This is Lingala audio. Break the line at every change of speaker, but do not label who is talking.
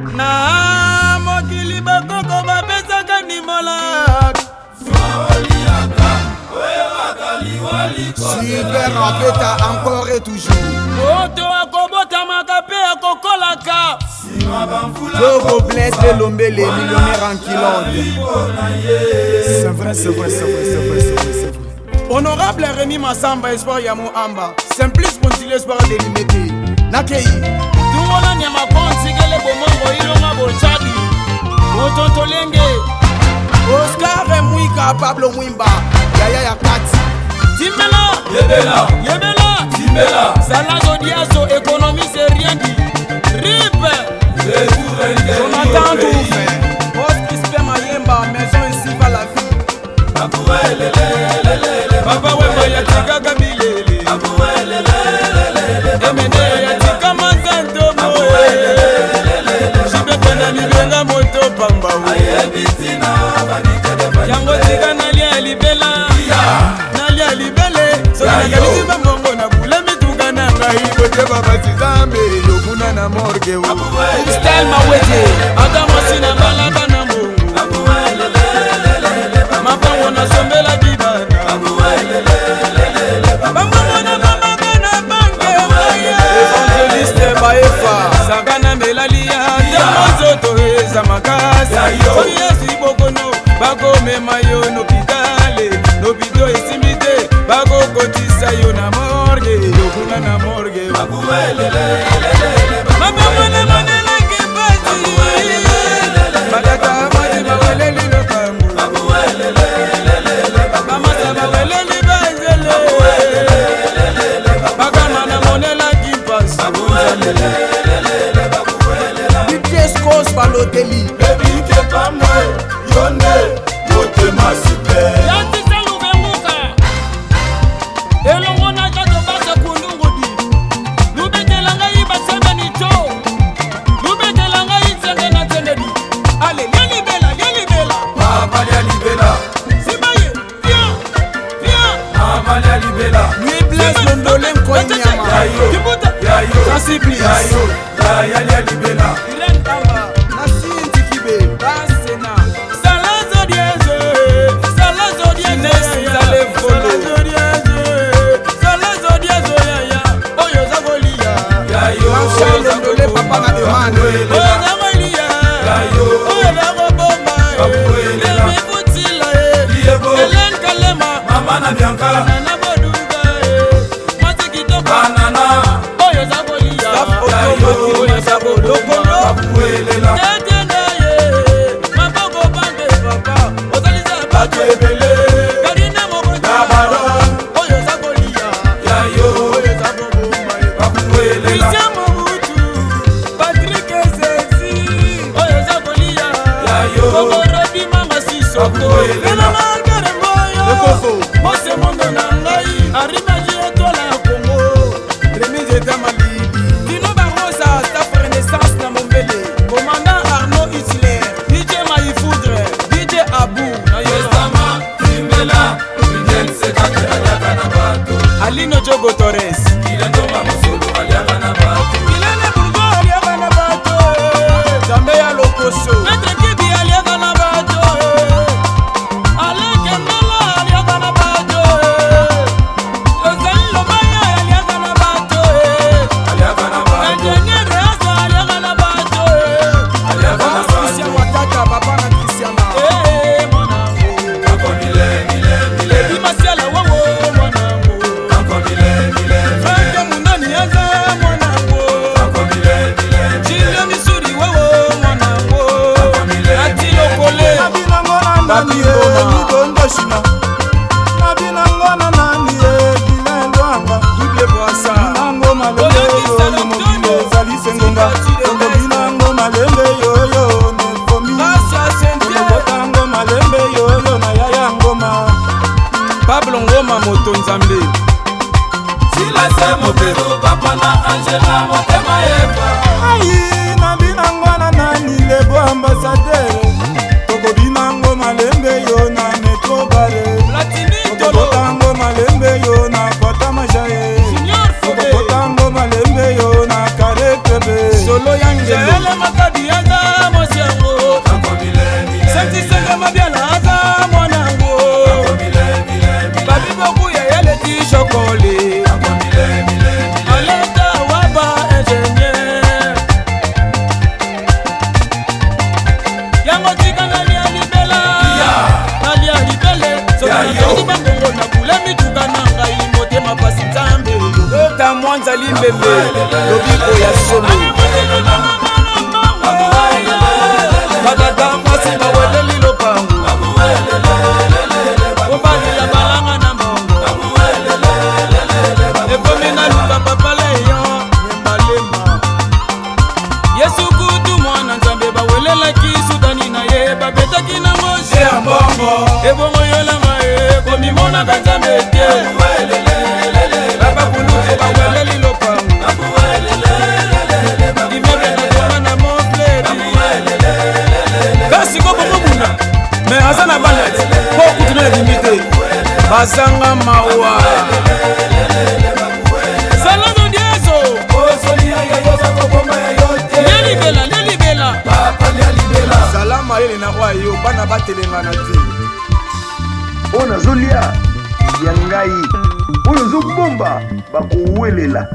Na mokili bakoko bapesaka ndimola
Super Rapeta encore et toujours.
moto akobotamaka mpe akokolaka
Jogo Bless de Lombele, millionnaire en Kilonde. C'est vrai, c'est vrai, c'est vrai, c'est vrai, c'est vrai, c'est vrai.
Honorable Rémi Massamba, espoir ya Moamba. Simplice Pontile, espoir de Limete.
Nakei.
Tungola nyama konsigele bomongo ilonga bochadi. Otontolenge.
Oscar Mwika, Pablo Mwimba. Yaya Yakati.
Timbela.
Yebela,
Yebela.
Timbela,
Salazo Diazo, économie c'est rien dit. RIP. Jonathan Touffe. Post Crispin Mayemba, maison ici va la vie. Papa Wemba yatika kabilele. Emene yatika mazento moe. Jibe pena libenga moto pamba we. Yango tika nalia libela. Nalia libele. Soka yalizi bambongo na bule mituka na ngai.
Bote baba Tizambe, Yokuna na morgue.
Style mawete. Adamo sina balaba na mungu. Mapango na sombela bibana. Bambona bambana banke waya.
Evangeliste Baefa.
Sakana melalia. Tamozoto eza makasi. Oyesi bokono. Bako mema yo nopitale. Nopito esimite. Bako kotisa yo na morgue. Yokuna na morgue. Mabamona manela kebati. Madaka mati maweleli lopangu. Bamasa maweleli banzele. Bakamana monela kimpasi.
DJ Scos Balotelli.
baby kepamwe, yonde, motema super.
Yatisa lubenguka. Elongo na jato basa kundungudi. Lubetelanga iba sebe ni cho. Lubetelanga itsenge na tendedi. Ale, yelibela, yelibela.
Mama ya libela,
Sibaye, viens, viens.
mama ya libela.
Lui Bless Londolé Nkonyama.
Yayo,
Kibuta.
yayo,
Sensible.
yayo, ya libela.
Irene Tamba.
Nassim Tikibe.
Basena. Salazo dieze. Salazo dieze.
Zale Volo.
Salazo dieze. Salazo dieze yaya. Oyo zagolia.
Yayo,
Marshal Londolé Papa na demande.
Oyo zagolia.
Yayo,
Oyo zagoboma.
Abuelela.
Lemi Futila.
Liebo.
Hélène Kalema.
mama na Bianca,
Nana Boduga. Mati Kitoko.
banana,
Oyo zagolia.
Otomaki.
Oyo zagodokono.
abuelela,
Tetena ye. Maboko bande papa. Ozaliza
bato ebele,
Karina Mokoja.
Gabaron,
Oyo zagolia.
yayo,
Oyo zagoboma.
abuelela,
Christian Mobutu. Patrick Ezezi. Oyo zagolia.
Yayo.
Kogorodi mama Sisoko.
Abuelela.
Nana Margaret Mboyo.
Ekofo.
Mose Mondo na ngai. Arimaji etola ya Congo.
Remise Eta Malili.
Dino Barosa, staff Renaissance na Mombele. Commandant Arnaud Hitler. DJ Maïfoudre. DJ Abou. Na Yola.
Estama, Timbela, Miguel Sekake aliaka na bato,
Alino Jogo Torres.
Ilendonga Mosolo aliaka na bato,
Ilene Bourgo aliaka na bato.
Jambe ya Lokoso.
Maître Kibi aliaka na bato. Alain Kembele aliaka na bato. Joseph Lomaya aliaka na bato.
aliaka na bato,
Ingénieur Reasa aliaka na bato.
aliaka na
Christian
bato,
Watata, Papa na Christiana.
Mon amour.
Kako mile, mile, mile,
Imasiala wowo mon amour.
Kako mile, mile,
Frank Munani aza mon amour.
Kako mile, mile,
Jilio Misuri wowo mon amour.
Kako mile,
Ati Lokole.
Nabinango na nani
Babi Ngoma.
Lidondo Shina. Nabinango na nani Bilendo Anga.
Double Boissa.
Binango malembe
Oyakisa
yo
Lokole.
Mokile Zali Sengonga. Kongo binango malembe yo Nefomi.
Gracia Saint-Pierre.
Botango malembe yo na Yaya Ngoma.
Pablo Ngoma moto nzambe.
Silase Motero, Papa na Angela, motema Eva,
Ayi nabinango na nani Lebo ambassadeur. Kongo binango malembe yo na Metro Bare.
Platini
Kongo
Tolo.
botango malembe yo na Kota Majaye.
Junior Fobe.
Kokotango malembe yo na kare kebe.
Solo Yangelo.
Jaele Makadi aza Petit chocolé Aleta waba ingénieur Yango tika nalia libela Nalia libele Soka bangongo na kule mituka na ngai motema pasi nzambe Dr. Mwanza Limbembe Lobiko ya solo Badada mwasi baweleli lopangu Obali ya balanga na mbongo Ekomi na luka papa leyo Mbalema Yesu kutu mwana nzambe bawelelaki sudani na ye babetaki na ngoshe ya mbongo Ebongo yolanga ye komimona nzambe te Baba kuluke baweleli lopangu Imebe na kona na mofleri Kasi ko bomuna Me azana banati Ko kutune na limite Bazanga mawa Salado dieso Lelibela Salama yele na kwa yo Bana batelenga na ti
Ona zolia ya ngai oyo zobomba bakuwelela